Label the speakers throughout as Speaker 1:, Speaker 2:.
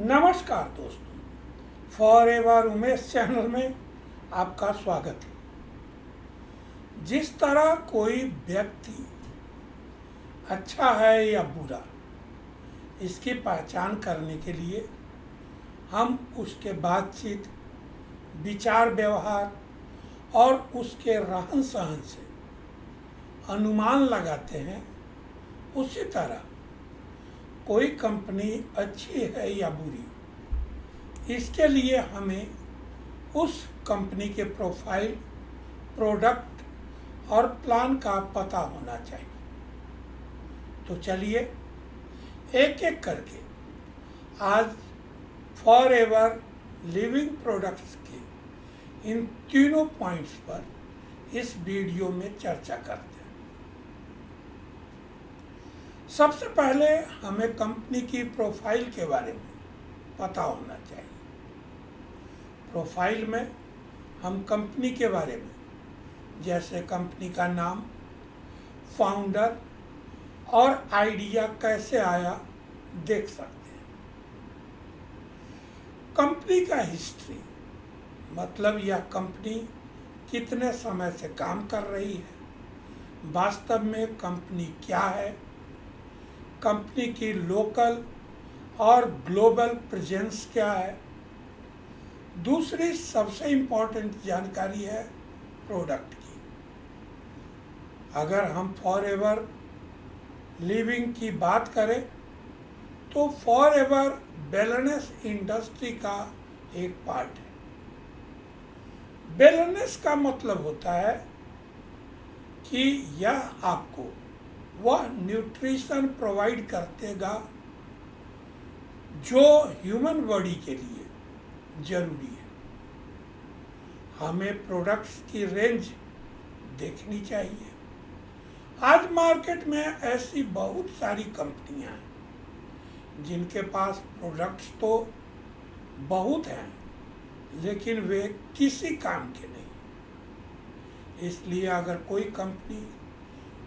Speaker 1: नमस्कार दोस्तों, for ever Umesh channel में आपका स्वागत है। जिस तरह कोई व्यक्ति अच्छा है या बुरा, इसकी पहचान करने के लिए हम उसके बातचीत, विचार, व्यवहार और उसके रहन सहन से अनुमान लगाते हैं, उसी तरह कोई कंपनी अच्छी है या बुरी, इसके लिए हमें उस कंपनी के प्रोफाइल, प्रोडक्ट और प्लान का पता होना चाहिए। तो चलिए एक एक करके आज फॉर एवर लिविंग प्रोडक्ट्स के इन तीनों पॉइंट्स पर इस वीडियो में चर्चा करते हैं। सबसे पहले हमें कंपनी की प्रोफाइल के बारे में पता होना चाहिए। प्रोफाइल में हम कंपनी के बारे में, जैसे कंपनी का नाम, फाउंडर और आइडिया कैसे आया, देख सकते हैं। कंपनी का हिस्ट्री, मतलब यह कंपनी कितने समय से काम कर रही है, वास्तव में कंपनी क्या है, कंपनी की लोकल और ग्लोबल प्रेजेंस क्या है। दूसरी सबसे इम्पोर्टेंट जानकारी है प्रोडक्ट की। अगर हम फॉर एवर लिविंग की बात करें तो फॉर एवर वेलनेस इंडस्ट्री का एक पार्ट है। वेलनेस का मतलब होता है कि यह आपको वह न्यूट्रिशन प्रोवाइड करतेगा जो ह्यूमन बॉडी के लिए जरूरी है। हमें प्रोडक्ट्स की रेंज देखनी चाहिए। आज मार्केट में ऐसी बहुत सारी कंपनियां हैं जिनके पास प्रोडक्ट्स तो बहुत हैं, लेकिन वे किसी काम के नहीं। इसलिए अगर कोई कंपनी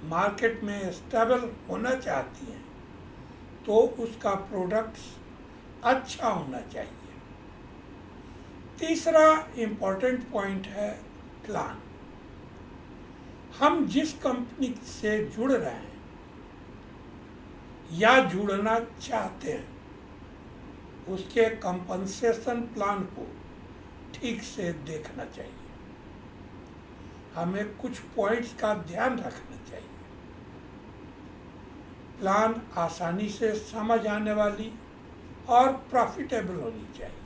Speaker 1: मार्केट में स्टेबल होना चाहती है तो उसका प्रोडक्ट्स अच्छा होना चाहिए। तीसरा इम्पोर्टेंट पॉइंट है प्लान। हम जिस कंपनी से जुड़ रहे हैं या जुड़ना चाहते हैं, उसके कंपनसेशन प्लान को ठीक से देखना चाहिए। हमें कुछ पॉइंट्स का ध्यान रखना चाहिए। प्लान आसानी से समझ आने वाली और प्रॉफिटेबल होनी चाहिए।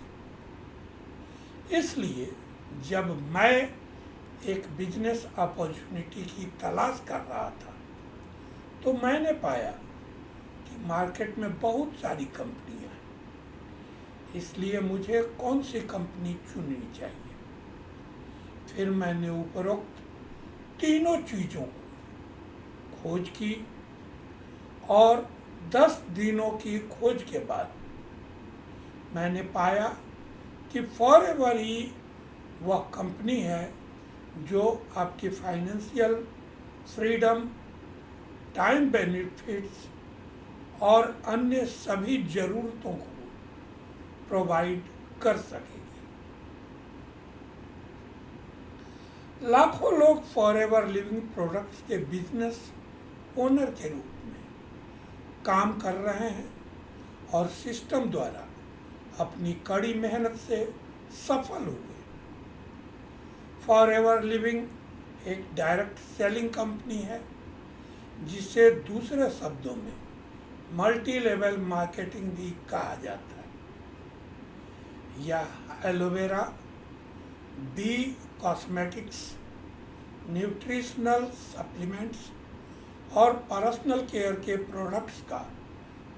Speaker 1: इसलिए जब मैं एक बिजनेस अपॉर्चुनिटी की तलाश कर रहा था तो मैंने पाया कि मार्केट में बहुत सारी कंपनियां हैं, इसलिए मुझे कौन सी कंपनी चुननी चाहिए। फिर मैंने उपरोक्त तीनों चीज़ों को खोज की और 10 दिनों की खोज के बाद मैंने पाया कि फॉर एवर ही वह कंपनी है जो आपकी फाइनेंशियल फ्रीडम, टाइम बेनिफिट्स और अन्य सभी ज़रूरतों को प्रोवाइड कर सकेगी। लाखों लोग फॉर एवर लिविंग प्रोडक्ट्स के बिजनेस ओनर के रूप में काम कर रहे हैं और सिस्टम द्वारा अपनी कड़ी मेहनत से सफल हुए। फॉर एवर लिविंग एक डायरेक्ट सेलिंग कंपनी है, जिसे दूसरे शब्दों में मल्टी लेवल मार्केटिंग भी कहा जाता है। यह aloe vera, bee cosmetics, nutritional supplements और पर्सनल केयर के प्रोडक्ट्स का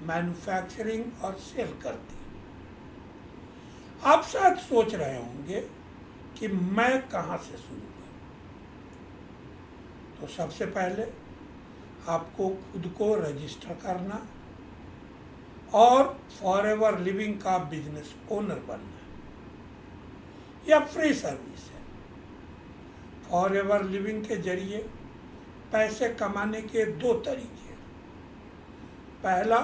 Speaker 1: मैन्युफैक्चरिंग और सेल करती है। आप शायद सोच रहे होंगे कि मैं कहाँ से शुरू करूँ। तो सबसे पहले आपको खुद को रजिस्टर करना और फॉर एवर लिविंग का बिजनेस ओनर बनना है। यह फ्री सर्विस है। फॉर एवर लिविंग के जरिए पैसे कमाने के 2 तरीके हैं। पहला,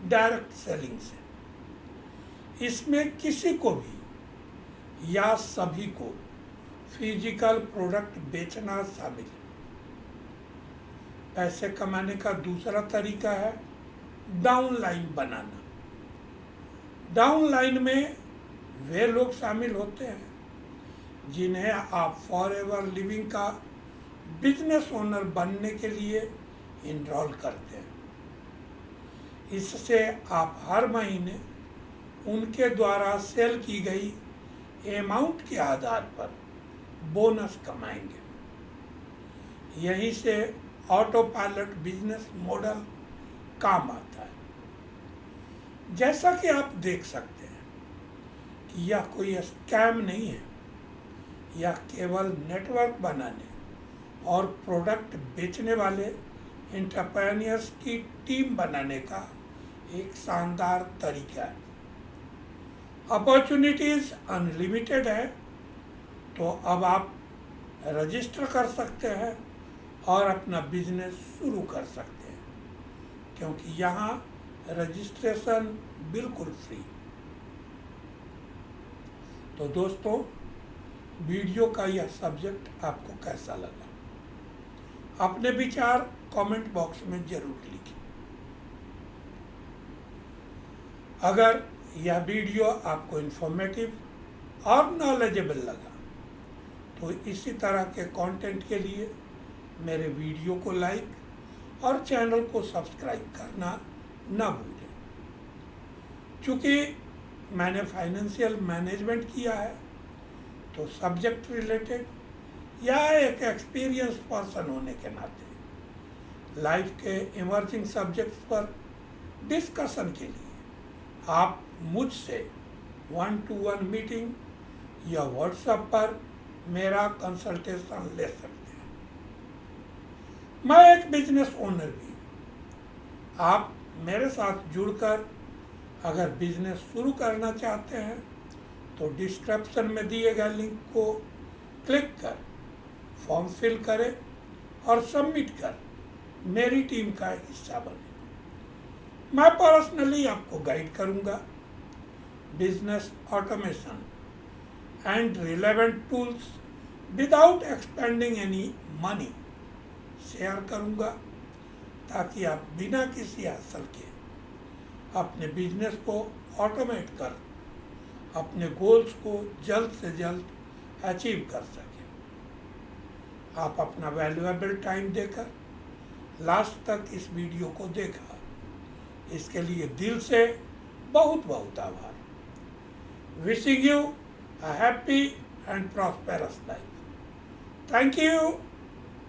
Speaker 1: डायरेक्ट सेलिंग से। इसमें किसी को भी या सभी को फिजिकल प्रोडक्ट बेचना शामिल है। पैसे कमाने का दूसरा तरीका है डाउनलाइन बनाना। डाउनलाइन में वे लोग शामिल होते हैं जिन्हें आप फॉरएवर लिविंग का बिजनेस ओनर बनने के लिए इनरोल करते हैं। इससे आप हर महीने उनके द्वारा सेल की गई अमाउंट के आधार पर बोनस कमाएंगे। यहीं से ऑटो पायलट बिजनेस मॉडल काम आता है। जैसा कि आप देख सकते हैं कि यह कोई स्कैम नहीं है, यह केवल नेटवर्क बनाने और प्रोडक्ट बेचने वाले एंटरप्रेन्योर्स की टीम बनाने का एक शानदार तरीका है। अपॉर्चुनिटीज अनलिमिटेड है, तो अब आप रजिस्टर कर सकते हैं और अपना बिजनेस शुरू कर सकते हैं, क्योंकि यहाँ रजिस्ट्रेशन बिल्कुल फ्री। तो दोस्तों, वीडियो का यह सब्जेक्ट आपको कैसा लगा? अपने विचार कमेंट बॉक्स में जरूर लिखें। अगर यह वीडियो आपको इन्फॉर्मेटिव और नॉलेजेबल लगा तो इसी तरह के कंटेंट के लिए मेरे वीडियो को लाइक और चैनल को सब्सक्राइब करना न भूलें। चूँकि मैंने फाइनेंशियल मैनेजमेंट किया है, तो सब्जेक्ट रिलेटेड या एक एक्सपीरियंस पर्सन होने के नाते लाइफ के इमर्जिंग सब्जेक्ट्स पर डिस्कशन के लिए आप मुझसे 1-to-1 मीटिंग या व्हाट्सएप पर मेरा कंसल्टेशन ले सकते हैं। मैं एक बिजनेस ओनर भी हूँ। आप मेरे साथ जुड़कर अगर बिजनेस शुरू करना चाहते हैं तो डिस्क्रिप्शन में दिए गए लिंक को क्लिक कर फॉर्म फिल करें और सबमिट कर मेरी टीम का हिस्सा बने। मैं पर्सनली आपको गाइड करूंगा, business automation and relevant tools without expanding any money share करूंगा, ताकि आप बिना किसी हासिल के अपने बिजनेस को ऑटोमेट कर अपने गोल्स को जल्द से जल्द अचीव कर सकें। आप अपना वैल्यूएबल टाइम देकर लास्ट तक इस वीडियो को देखा, इसके लिए दिल से बहुत बहुत आभार। Wishing you a happy and prosperous life. Thank you.